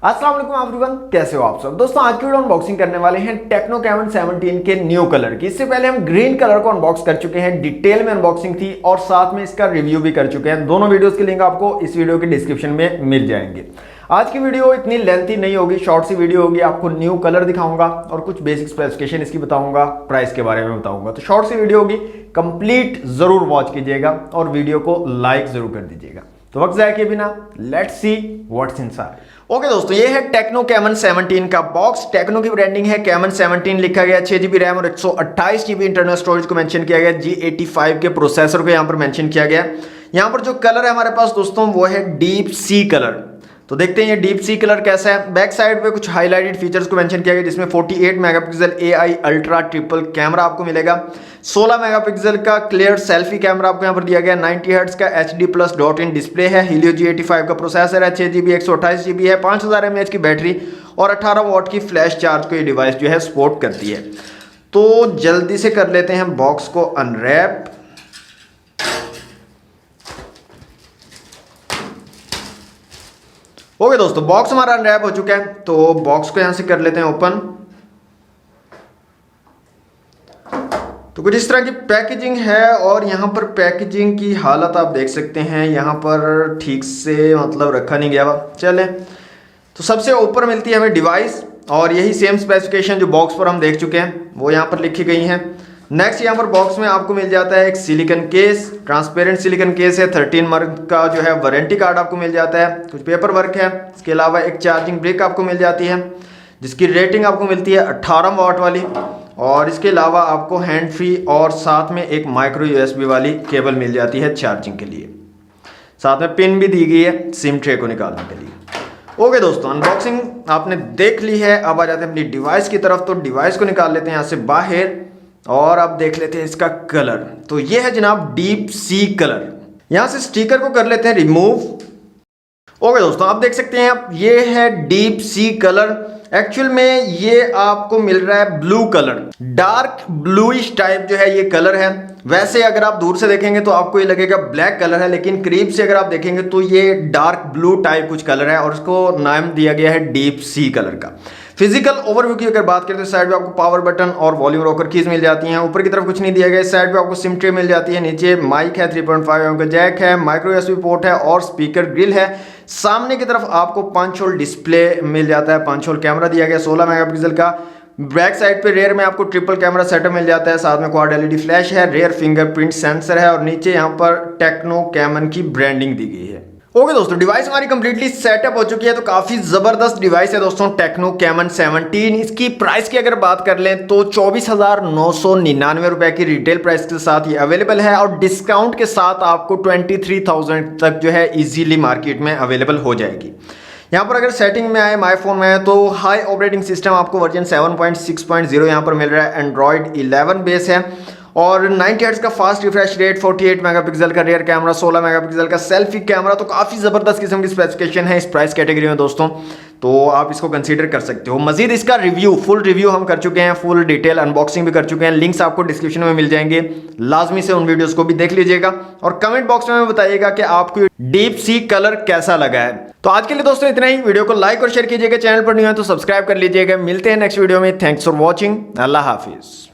अस्सलाम वालेकुम एवरीवन, कैसे हो आप सब। दोस्तों आज की वीडियो अनबॉक्सिंग करने वाले हैं टेक्नो कैमन 17 के न्यू कलर की। इससे पहले हम ग्रीन कलर को अनबॉक्स कर चुके हैं, डिटेल में अनबॉक्सिंग थी और साथ में इसका रिव्यू भी कर चुके हैं। दोनों वीडियोस के लिंक आपको इस वीडियो के डिस्क्रिप्शन में मिल जाएंगे। आज की वीडियो इतनी लेंथी नहीं होगी, शॉर्ट सी वीडियो होगी। आपको न्यू कलर दिखाऊंगा और कुछ बेसिक स्पेसिफिकेशन इसकी बताऊंगा, प्राइस के बारे में बताऊंगा। तो शॉर्ट सी वीडियो होगी, कंप्लीट जरूर वॉच कीजिएगा और वीडियो को लाइक जरूर कर दीजिएगा। तो वक्त जाए के बिना let's see what's inside. Okay दोस्तों, ये है टेक्नो कैमन 17 का बॉक्स। टेक्नो की ब्रांडिंग है, कैमन 17 लिखा गया। 6GB रैम और 128GB इंटरनल स्टोरेज को मेंशन किया गया। G85 के प्रोसेसर को यहां पर मेंशन किया गया। यहां पर जो कलर है हमारे पास दोस्तों वो है डीप सी कलर। तो देखते हैं ये डीप सी कलर कैसा है। बैक साइड पे कुछ हाईलाइटेड फीचर्स को मेंशन किया गया, जिसमें 48 megapixel AI ultra triple camera आपको मिलेगा। 16 मेगापिक्सल का क्लियर सेल्फी कैमरा आपको यहाँ पर दिया गया। 90 हर्ट्ज का HD+ डॉट इन डिस्प्ले है। Helio G85 का प्रोसेसर है। 6GB 128GB है। 5000 mAh की बैटरी और 18 वॉट की फ्लैश चार्ज को ये डिवाइस जो है सपोर्ट करती है। तो जल्दी से कर लेते हैं बॉक्स को अनरैप। ओके दोस्तों, बॉक्स हमारा अनरैप हो चुका है। तो बॉक्स को यहां से कर लेते हैं ओपन। तो कुछ इस तरह की पैकेजिंग है और यहाँ पर पैकेजिंग की हालत आप देख सकते हैं। यहाँ पर ठीक से मतलब रखा नहीं गया हुआ। चले, तो सबसे ऊपर मिलती है हमें डिवाइस और यही सेम स्पेसिफिकेशन जो बॉक्स पर हम देख चुके हैं वो यहाँ पर लिखी गई हैं। नेक्स्ट यहाँ पर बॉक्स में आपको मिल जाता है एक silicon case, transparent silicon case है। 13 मंथ का जो है वारंटी कार्ड आपको मिल जाता है। कुछ पेपर वर्क है। इसके अलावा एक चार्जिंग ब्रिक आपको मिल जाती है, जिसकी रेटिंग आपको मिलती है 18 वाट वाली। और इसके अलावा आपको हैंड फ्री और साथ में एक माइक्रो USB वाली केबल मिल जाती है चार्जिंग के लिए। साथ में पिन भी दी गई है सिम ट्रे को निकालने के लिए। ओके दोस्तों, अनबॉक्सिंग आपने देख ली है। अब आ जाते हैं अपनी डिवाइस की तरफ। तो डिवाइस को निकाल लेते हैं यहाँ से बाहर और अब देख लेते हैं इसका कलर। तो ये है जनाब डीप सी कलर। यहां से स्टिकर को कर लेते हैं रिमूव। ओके दोस्तों, आप देख सकते हैं आप, ये है डीप सी कलर। एक्चुअल में ये आपको मिल रहा है blue colour, dark bluish type जो है ये कलर है। वैसे अगर आप दूर से देखेंगे तो आपको ये लगेगा ब्लैक कलर है, लेकिन करीब से अगर आप देखेंगे तो ये डार्क ब्लू टाइप कुछ कलर है और इसको नाम दिया गया है डीप सी कलर का। फिजिकल ओवरव्यू की अगर बात करें तो साइड पे आपको पावर बटन और वॉल्यूम रॉकर कीज मिल जाती हैं। ऊपर की तरफ कुछ नहीं दिया गया। साइड पे आपको सिम ट्रे मिल जाती है। नीचे माइक है, 3.5 mm का जैक है, माइक्रो USB पोर्ट है और स्पीकर ग्रिल है। सामने की तरफ आपको 5 होल डिस्प्ले मिल जाता है। 5 होल कैमरा दिया गया 16 मेगापिक्सल का। बैक साइड पे रेयर में आपको ट्रिपल कैमरा सेटअप मिल जाता है। साथ में क्वाड LED फ्लैश है, रेयर फिंगरप्रिंट सेंसर है और नीचे यहाँ पर टेक्नो कैमन की ब्रांडिंग दी गई है। ओके दोस्तों, डिवाइस हमारी कंप्लीटली सेटअप हो चुकी है। तो काफी जबरदस्त डिवाइस है दोस्तों टेक्नो कैमन 17। इसकी प्राइस की अगर बात कर लें तो 24,999 रुपए की रिटेल प्राइस के साथ ये अवेलेबल है और डिस्काउंट के साथ आपको 23,000 तक जो है इजीली मार्केट में अवेलेबल हो जाएगी। यहाँ पर अगर सेटिंग में आए, माई फोन में आए, तो हाई ऑपरेटिंग सिस्टम आपको वर्जन 7.6.0 यहाँ पर मिल रहा है। एंड्रॉइड 11 बेस है और 90 हर्ट्ज का फास्ट रिफ्रेश रेट, 48 मेगापिक्सल का रेयर कैमरा, 16 मेगापिक्सल का सेल्फी कैमरा। तो काफ़ी ज़बरदस्त किस्म की स्पेसिफिकेशन है इस प्राइस कैटेगरी में दोस्तों। तो आप इसको कंसीडर कर सकते हो। मजीद इसका रिव्यू, फुल रिव्यू हम कर चुके हैं, फुल डिटेल अनबॉक्सिंग भी कर चुके हैं। लिंक्स आपको डिस्क्रिप्शन में मिल जाएंगे, लाजमी से उन वीडियोस को भी देख लीजिएगा और कमेंट बॉक्स में बताइएगा कि आपको डीप सी कलर कैसा लगा है। तो आज के लिए दोस्तों इतना ही। वीडियो को लाइक और शेयर कीजिएगा। चैनल पर न्यू है तो सब्सक्राइब कर लीजिएगा। मिलते हैं नेक्स्ट वीडियो में। Thanks for watching. Allah Hafiz.